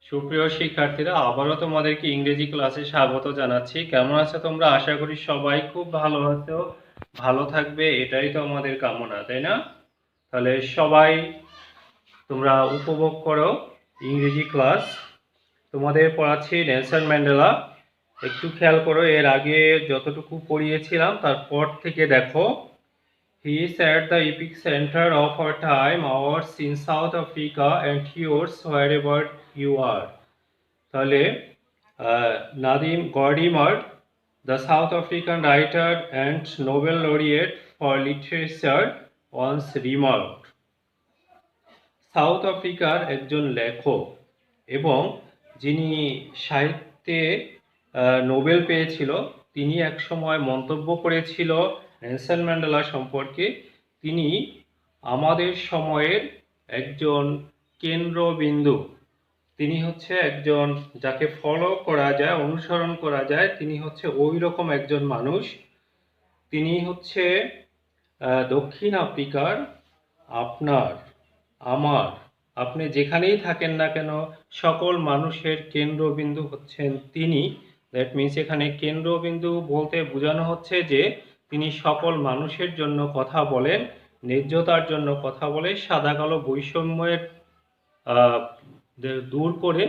সুপ্রিয় শিক্ষার্থীরা, আবারও তোমাদেরকে ইংরেজি ক্লাসে স্বাগত জানাচ্ছি। কেমন আছো তোমরা? আশা করি সবাই খুব ভালো আছো, ভালো থাকবে, এটাই তো আমাদের কামনা, তাই না? তাহলে সবাই তোমরা উপভোগ করো ইংরেজি ক্লাস। তোমাদের পড়াচ্ছি নেলসন ম্যান্ডেলা। একটু খেয়াল করো, এর আগে যতটুকু পড়িয়েছিলাম তারপর থেকে দেখো। He is at the epic center of our time, ours in South Africa and yours wherever you are. তাহলে Nadine Gordimer, the South African writer and Nobel laureate for literature, once remarked, South আফ্রিকার একজন লেখক এবং যিনি সাহিত্যে Nobel পেয়েছিল, তিনি একসময় মন্তব্য করেছিল নেলসন ম্যান্ডেলা সম্পর্কে, তিনি আমাদের সময়ের একজন কেন্দ্রবিন্দু। তিনি হচ্ছে একজন যাকে ফলো করা যায়, অনুসরণ করা যায়, তিনি হচ্ছে ওই রকম একজন মানুষ। তিনি হচ্ছে দক্ষিণ আফ্রিকার আপনার, আমার, আপনি যেখানেই থাকেন না কেন সকল মানুষের কেন্দ্রবিন্দু হচ্ছেন তিনি। দ্যাট মিনস এখানে কেন্দ্রবিন্দু বলতে বোঝানো হচ্ছে যে তিনি সকল মানুষের জন্য কথা বলেন, ন্যায্যতার জন্য কথা বলে, সাদা কালো বৈষম্যের দূর করে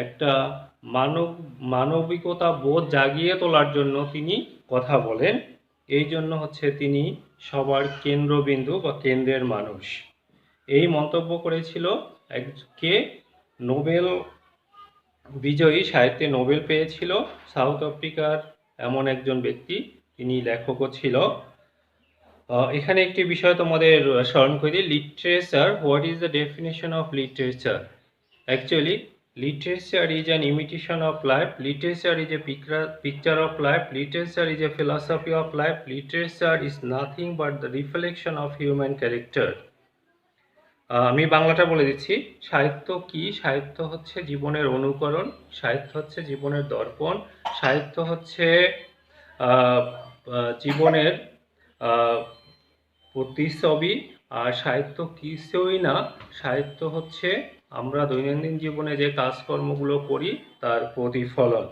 একটা মানবিকতা বোধ জাগিয়ে তোলার জন্য তিনি কথা বলেন। এই জন্য হচ্ছে তিনি সবার কেন্দ্রবিন্দু বা কেন্দ্রের মানুষ। এই মন্তব্য করেছিল কে নোবেল বিজয়ী, সাহিত্যে নোবেল পেয়েছিল সাউথ আফ্রিকার এমন একজন ব্যক্তি, তিনি লেখকও ছিল। এখানে একটি বিষয় তোমাদের স্মরণ করি, literature. What is the definition of literature? Actually, literature is an imitation of life. Literature is a picture of life. Literature is a philosophy of life. Literature is nothing but the reflection of human character. আমি বাংলাটা বলে দিচ্ছি। সাহিত্য কি? সাহিত্য হচ্ছে জীবনের অনুকরণ, সাহিত্য হচ্ছে জীবনের দর্পণ, সাহিত্য হচ্ছে জীবনের প্রতিচ্ছবি। আর সাহিত্য কিছুই না, সাহিত্য হচ্ছে আমরা দৈনন্দিন জীবনে যে কাজকর্মগুলো করি তার প্রতিফলন।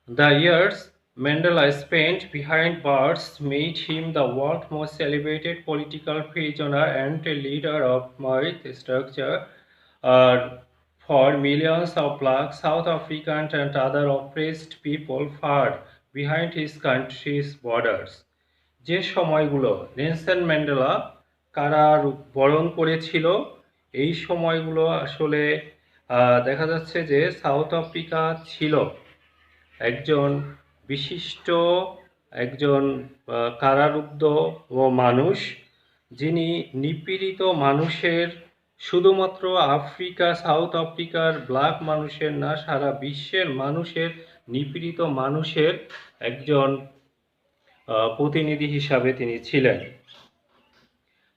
The years Mandela spent behind bars made him the world's most celebrated political prisoner and a leader of might structure for millions of black South Africans and other oppressed people far behind his country's borders. যে সময়গুলো Nelson Mandela কারাবরণ করেছিল, এই সময়গুলো আসলে দেখা যাচ্ছে যে south Africa ছিল একজন বিশিষ্ট, একজন কারারুদ্ধ ও মানুষ, যিনি নিপীড়িত মানুষের, শুধুমাত্র আফ্রিকা সাউথ আফ্রিকার ব্ল্যাক মানুষের না, সারা বিশ্বের মানুষের, নিপীড়িত মানুষের একজন প্রতিনিধি হিসাবে তিনি ছিলেন।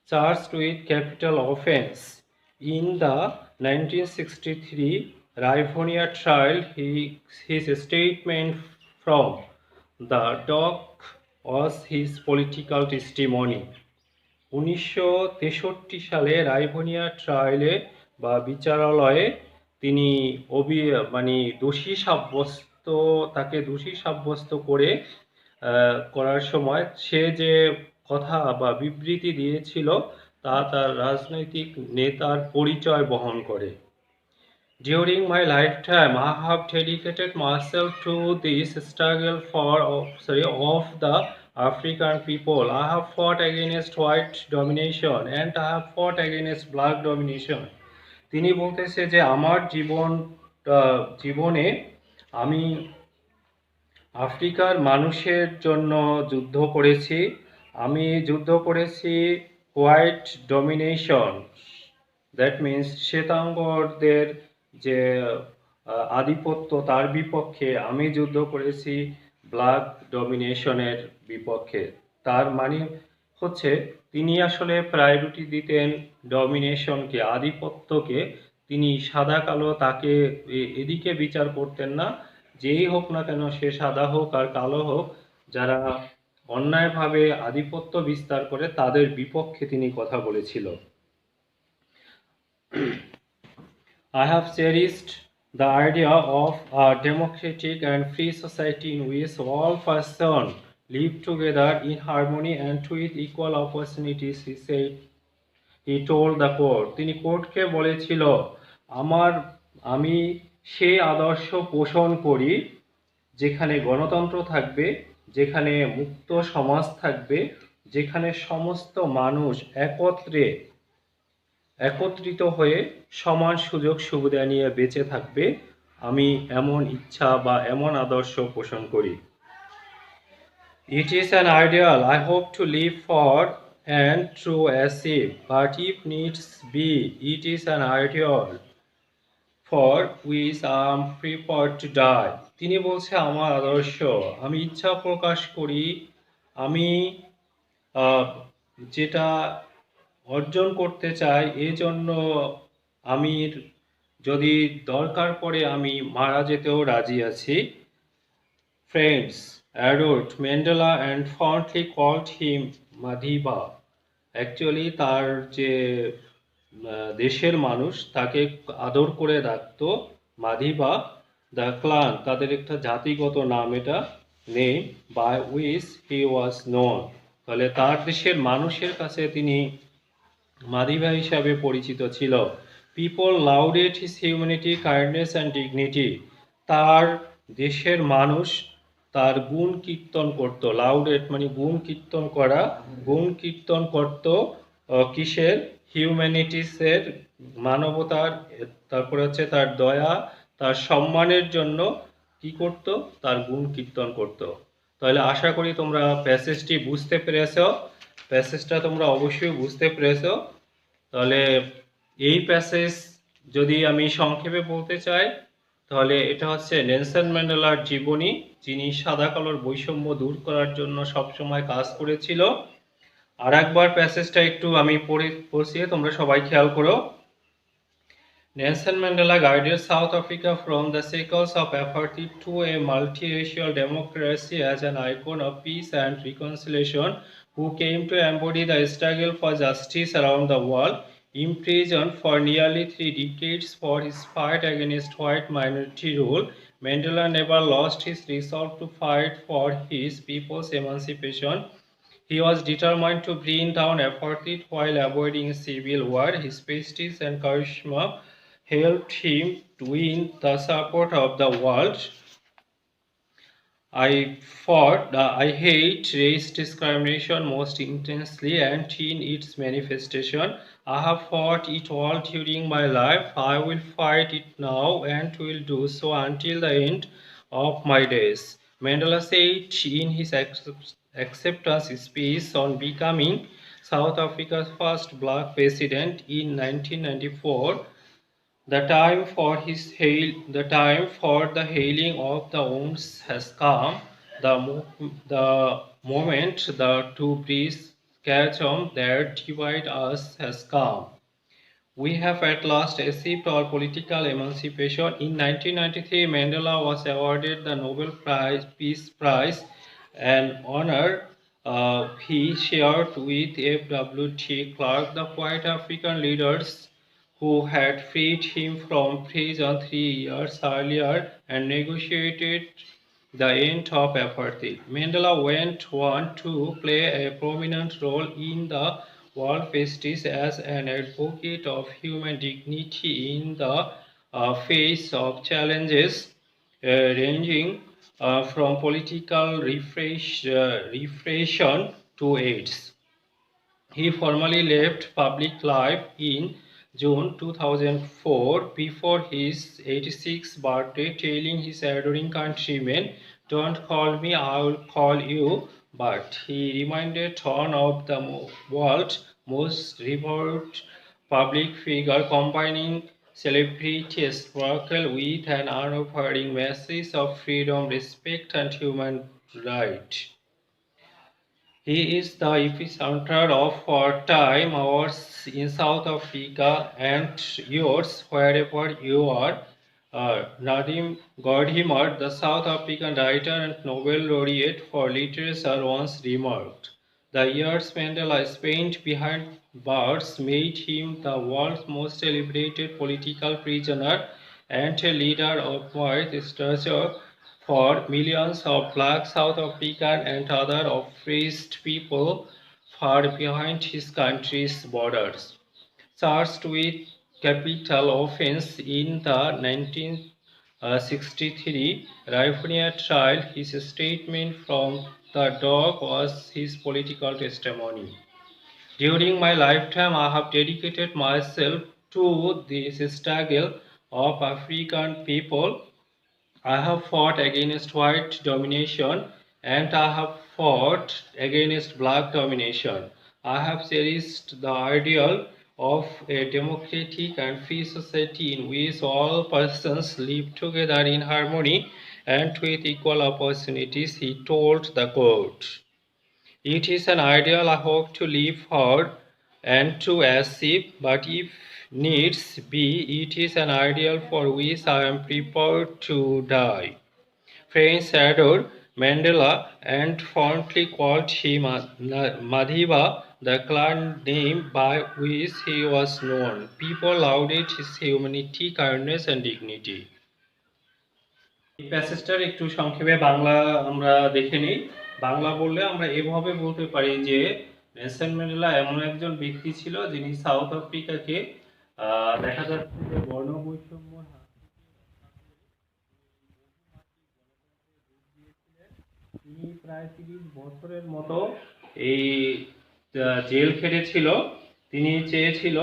Charged with capital offense in the 1963 Rivonia trial, his statement from the dock was his political testimony. 1963 সালে রাইভোনিয়া ট্রায়ালে বা বিচারালয়ে তিনি তাকে দোষী সাব্যস্ত করার সময় সে যে কথা বা বিবৃতি দিয়েছিল তা তার রাজনৈতিক নেতার পরিচয় বহন করে। During my lifetime, I have dedicated myself to this struggle of the African people. I have fought against white domination and I have fought against black domination. তিনি বলতেছে যে আমার জীবনে আমি আফ্রিকার মানুষের জন্য যুদ্ধ করেছি, আমি যুদ্ধ করেছি হোয়াইট ডমিনেশন, দ্যাট মিনস শ্বেতাঙ্গদের যে আধিপত্য তার বিপক্ষে, আমি যুদ্ধ করেছি ব্ল্যাক ডমিনেশনের বিপক্ষে। তার মানে হচ্ছে তিনি আসলে প্রায়োরিটি দিতেন ডমিনেশনকে, আধিপত্যকে। তিনি সাদা কালো তাকে এদিকে বিচার করতেন না, যেই হোক না কেন, সে সাদা হোক আর কালো হোক, যারা অন্যায়ভাবে আধিপত্য বিস্তার করে তাদের বিপক্ষে তিনি কথা বলেছিল। I have cherished the idea of a democratic and free society in which all persons live together in harmony and with equal opportunities, he said. He told the court. তিনি কোর্টকে বলেছিল, আমার আমি সেই আদর্শ পোষণ করি যেখানে গণতন্ত্র থাকবে, যেখানে মুক্ত সমাজ থাকবে, যেখানে সমস্ত মানুষ একত্রিত হয়ে সমান সুযোগ সুবিধা নিয়ে বেঁচে থাকবে। আমি এমন ইচ্ছা বা এমন আদর্শ পোষণ করি। It is an ideal I hope to live for and to achieve, but if needs be, it is an ideal for which I am prepared to die. তিনি বলছে আমার আদর্শ, আমি ইচ্ছা প্রকাশ করি, আমি যেটা অর্জন করতে চাই, এজন্য আমি যদি দরকার পড়ে আমি মারা যেতেও রাজি আছি। Friends adored Mandela and fondly called him Madhiba. Actually তার যে দেশের মানুষ তাকে আদর করে ডাকতো মাধিবা। দ্য ক্লান তাদের একটা জাতিগত নাম, এটা name by which he was known. তাহলে তার দেশের মানুষের কাছে তিনি মাধিবা হিসাবে পরিচিত ছিল। People lauded his humanity, kindness and dignity. তার দেশের মানুষ তার গুণ কীর্তন করত। লাউডেড মানে গুণ কীর্তন করা, গুণ কীর্তন করত কিসের? হিউম্যানিটিসের, মানবতার, তারপরে হচ্ছে তার দয়া, তার সম্মানের জন্য কি করত? তার গুণ কীর্তন করত। তাহলে আশা করি তোমরা প্যাসেজটি বুঝতে পেরেছো। প্যাসেজটা তোমরা অবশ্যই বুঝতে পেরেছো। তাহলে এই প্যাসেজ যদি আমি সংক্ষেপে বলতে চাই, তাহলে এটা হচ্ছে নেলসন ম্যান্ডেলার জীবনী, যিনি সাদা কালোর বৈষম্য দূর করার জন্য সবসময় কাজ করেছিল। আর একবার প্যাসেজটা একটু আমি পড়ছি, তোমরা সবাই খেয়াল করো। Nelson Mandela guided South Africa from the shackles of apartheid to a multiracial democracy as an icon of peace and reconciliation, who came to embody the struggle for justice around the world. Imprisoned for nearly 3 decades for his fight against white minority rule, Mandela never lost his resolve to fight for his people's emancipation. He was determined to bring down apartheid while avoiding civil war. His prestige and charisma helped him to win the support of the world. I hate race discrimination most intensely and in its manifestation. I have fought it all during my life. I will fight it now and will do so until the end of my days. Mandela said in his acceptance speech on becoming South Africa's first black president in 1994. The time for the healing of the wounds has come. The moment the two breeds chasm that divide us has come. We have at last achieved our political emancipation. In 1993, Mandela was awarded the Nobel Peace Prize, an honor he shared with F.W. de Klerk, the white African leaders who had freed him from prison 3 years earlier and negotiated the end of apartheid. Mandela went on to play a prominent role in the world prestige as an advocate of human dignity in the face of challenges ranging from political repression to AIDS. He formally left public life in June 2004 before his 86th birthday, telling his adoring countrymen, "Don't call me, I will call you." But he remained one of the world's most revered public figure, combining celebrity sparkle with an unwavering message of freedom, respect, and human rights. He is the epicenter of wartime wars in South Africa and yours wherever you are. Nadim Gordhimer, the South African writer and Nobel laureate for literature, once remarked, The years Mandela spent behind bars made him the world's most celebrated political prisoner and a leader of wide stature for millions of black South African and other oppressed people far behind his country's borders. Charged with capital offense in the 1963 Rivonia trial, his statement from the dock was his political testimony. During my lifetime, I have dedicated myself to this struggle of African people. I have fought against white domination and I have fought against black domination. I have cherished the ideal of a democratic and free society in which all persons live together in harmony and with equal opportunities, he told the court. It is an ideal I hope to live for and to achieve, but if needs be, it is an ideal for which I am prepared to die. Friends adored Mandela and fondly called him Madhiva, the clan name by which he was known. People lauded his humanity, kindness, and dignity. এই প্যাসেজটার একটু সংক্ষেপে বাংলা আমরা দেখে নিই। বাংলা বললে আমরা এভাবে বলতে পারি যে নেলসন ম্যান্ডেলা এমন একজন ব্যক্তি ছিল যিনি সাউথ আফ্রিকাকে দেখা যাচ্ছে যে বর্ণ বৈষম্যর হাত তিনি প্রায় ৩০ বছরের মতো এই জেল খেটেছিল। তিনি চেয়েছিল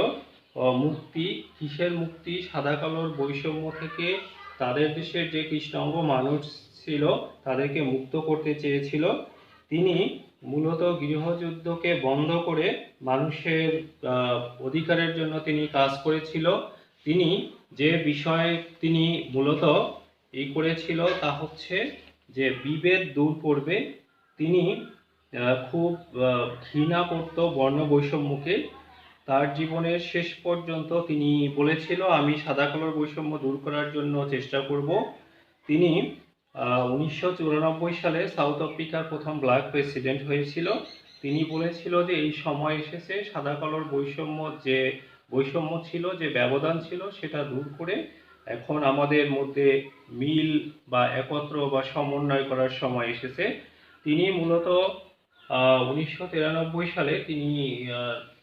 মুক্তি, কিসের মুক্তি? সাদা কালোর বৈষম্য থেকে তাদের দেশের যে কৃষ্ণাঙ্গ মানুষ ছিল তাদেরকে মুক্ত করতে চেয়েছিল। তিনি মূলত গৃহযুদ্ধকে বন্ধ করে মানুষের অধিকারের জন্য তিনি কাজ করেছিল। তিনি যে বিষয়ে তিনি মূলত করেছিল তা হচ্ছে যে বিভেদ দূর করবে। তিনি খুব ঘৃণা করত বর্ণ বৈষম্যকে। তার জীবনের শেষ পর্যন্ত তিনি বলেছিল আমি সাদা কালোর বৈষম্য দূর করার জন্য চেষ্টা করব। তিনি 1994 সালে সাউথ আফ্রিকার প্রথম ব্ল্যাক প্রেসিডেন্ট হয়েছিল। তিনি বলেছিল যে এই সময় এসেছে সাদা কালোর বৈষম্য যে বৈষম্য ছিল, যে ব্যবধান ছিল সেটা দূর করে এখন আমাদের মধ্যে মিল বা একত্র বা সমন্বয় করার সময় এসেছে। তিনি মূলত 1993 সালে তিনি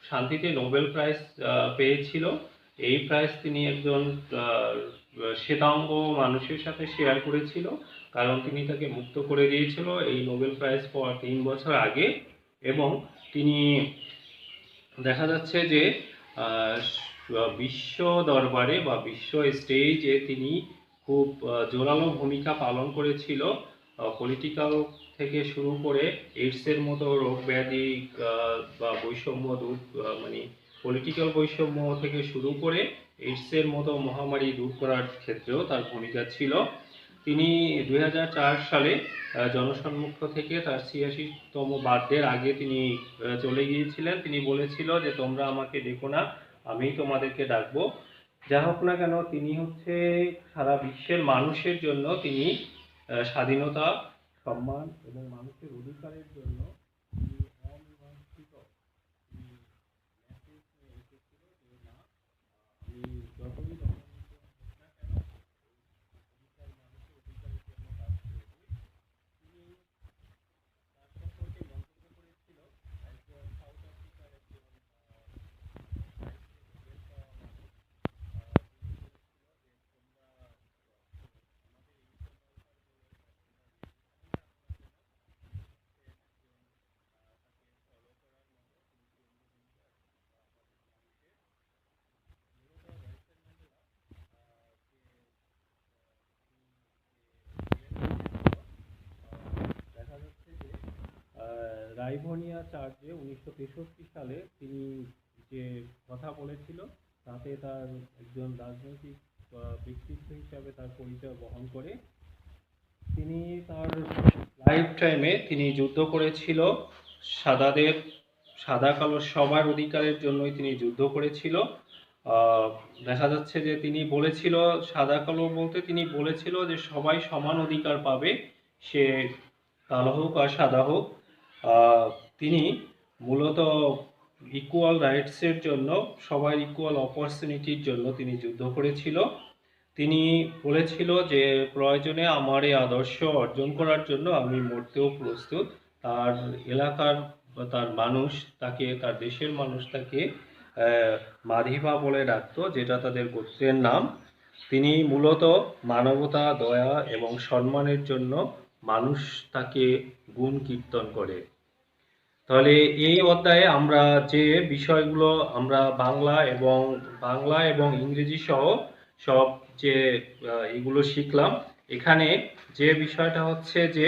শান্তিতে নোবেল প্রাইজ পেয়েছিল। এই প্রাইজ তিনি একজন শ্বেতাঙ্গ মানুষের সাথে শেয়ার করেছিল, কারণ তিনি তাকে মুক্ত করে দিয়েছিল এই নোবেল প্রাইজ পাওয়ার 3 বছর আগে। এবং তিনি দেখা যাচ্ছে যে বিশ্ব দরবারে বা বিশ্ব স্টেজে তিনি খুব জোরালো ভূমিকা পালন করেছিল। পলিটিক্যাল থেকে শুরু করে এইডসের মতো রোগ ব্যাধি বা বৈষম্য দূর মানে পলিটিক্যাল বৈষম্য থেকে শুরু করে এইডসের মতো মহামারী দূর করার ক্ষেত্রেও তার ভূমিকা ছিল। তিনি 2004 সালে জনসম্মুখ থেকে তার 86তম বার্থডের আগে তিনি চলে গিয়েছিলেন। তিনি বলেছিল যে তোমরা আমাকে ডেকো না, আমি তোমাদেরকে ডাকবো। যা হোক না কেন তিনি হচ্ছে সারা বিশ্বের মানুষের জন্য তিনি স্বাধীনতা, সম্মান এবং মানুষের অধিকারের জন্য তিনি অমীমাংসিত মেসেজ নিয়ে এসেছিল যে না, আমি যতই রাইভোনিয়া চার্চে 1963 সালে তিনি যে কথা বলেছিল তাতে তার একজন রাজনৈতিক ব্যক্তিত্ব হিসাবে তার পরিচয় বহন করে। তিনি তার লাইফ টাইমে তিনি যুদ্ধ করেছিল সাদাদের, সাদা কালো সবার অধিকারের জন্যই তিনি যুদ্ধ করেছিল। দেখা যাচ্ছে যে তিনি বলেছিল সাদা কালো বলতে তিনি বলেছিল যে সবাই সমান অধিকার পাবে, সে কালো হোক আর সাদা হোক। তিনি মূলত ইকুয়াল রাইটসের জন্য, সবার ইকুয়াল অপরচুনিটির জন্য তিনি যুদ্ধ করেছিল। তিনি বলেছিল যে প্রয়োজনে আমার এই আদর্শ অর্জন করার জন্য আমি মরতেও প্রস্তুত। তার এলাকার বা তার মানুষ তাকে, তার দেশের মানুষ তাকে মাধিভা বলে ডাকতো, যেটা তাদের গোত্রের নাম। তিনি মূলত মানবতা, দয়া এবং সম্মানের জন্য মানুষ তাকে গুণ কীর্তন করে। তাহলে এই অধ্যায়ে আমরা যে বিষয়গুলো আমরা বাংলা এবং ইংরেজি সহ সব যে এগুলো শিখলাম, এখানে যে বিষয়টা হচ্ছে যে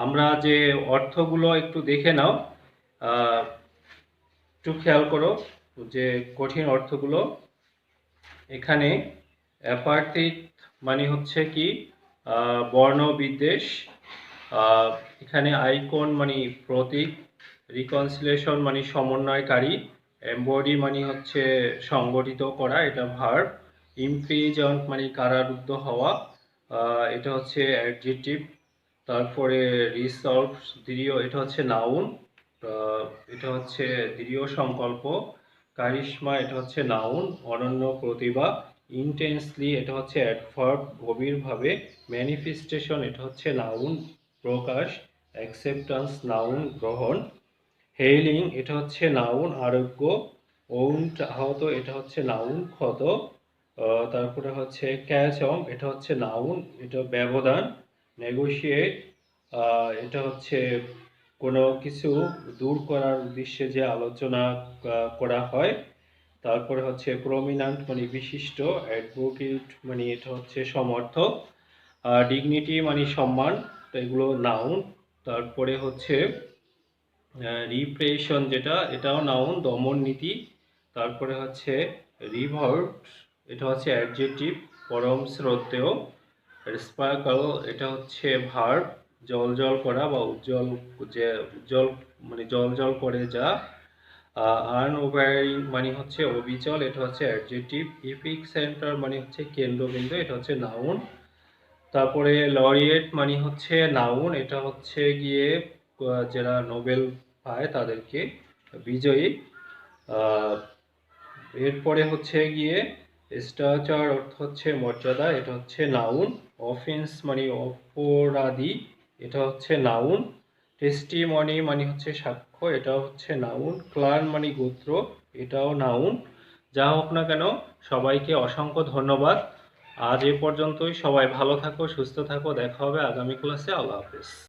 আমরা যে অর্থগুলো একটু দেখে নাও, একটু খেয়াল করো যে কঠিন অর্থগুলো। এখানে অ্যাপার্থিক মানে হচ্ছে কি বর্ণ বিদ্বেষ, এখানে আইকন মানে প্রতীক, রিকনসিলেশন মানে সমন্বয়কারী, এমবডি মানে হচ্ছে সংগঠিত করা, এটা ভার্ব, ইমপ্রিজন মানে কারারুদ্ধ হওয়া, এটা হচ্ছে অ্যাডজেক্টিভ। তারপরে রিসলভ দৃঢ়, এটা হচ্ছে নাউন, এটা হচ্ছে দৃঢ় সংকল্প। কারিশমা, এটা হচ্ছে নাউন, অনন্য প্রতিভা। ইন্টেন্সলি, এটা হচ্ছে অ্যাডভার্ব, গভীরভাবে। ম্যানিফেস্টেশন, এটা হচ্ছে নাউন, প্রকাশ। অ্যাকসেপ্টেন্স, নাউন, গ্রহণ। হেইলিং, এটা হচ্ছে নাউন, আরোগ্য। ওউন্ড, আহত, এটা হচ্ছে নাউন, ক্ষত। তারপরে হচ্ছে ক্যাচম, এটা হচ্ছে নাউন, এটা ব্যবধান। নেগোশিয়েট, এটা হচ্ছে কোনো কিছু দূর করার উদ্দেশ্যে যে আলোচনা করা হয়। তারপরে হচ্ছে প্রমিনান্ট মানে বিশিষ্ট, অ্যাডভোকেট মানে এটা হচ্ছে সমর্থক, ডিগনিটি মানে সম্মান, এগুলো নাউন। তারপরে হচ্ছে রিপ্রেশন, যেটা এটাও নাউন, দমন নীতি। তারপরে হচ্ছে রিভল্ট, এটা হচ্ছে অ্যাডজেক্টিভ, পরম শ্রদ্ধেয়। স্পার্কল, এটা হচ্ছে ভার্ব, জ্বলজ্বল করা বা উজ্জ্বল, যে উজ্জ্বল মানে জ্বলজ্বল করে যা। আনওভারিং মানে হচ্ছে অবিচল, এটা হচ্ছে অ্যাডজেক্টিভ। ইপিক সেন্টার মানে হচ্ছে কেন্দ্রবিন্দু, এটা হচ্ছে নাউন। তারপরে লরিয়েট মানে হচ্ছে নাউন, এটা হচ্ছে গিয়ে যারা নোবেল পায় তাদেরকে বিজয়ী। এরপরে হচ্ছে গিয়ে স্ট্যাচার, অর্থ হচ্ছে মর্যাদা, এটা হচ্ছে নাউন। অফেন্স মানে অপরাধী, এটা হচ্ছে নাউন। টেস্টিমনি মানে হচ্ছে সাক্ষ্য, এটাও হচ্ছে নাউন। ক্লান মানে গোত্র, এটাও নাউন। যা হোক না কেন, সবাইকে অসংখ্য ধন্যবাদ। আজ এ পর্যন্তই। সবাই ভালো থাকো, সুস্থ থাকো, দেখা হবে আগামী ক্লাসে। আল্লাহ হাফেজ।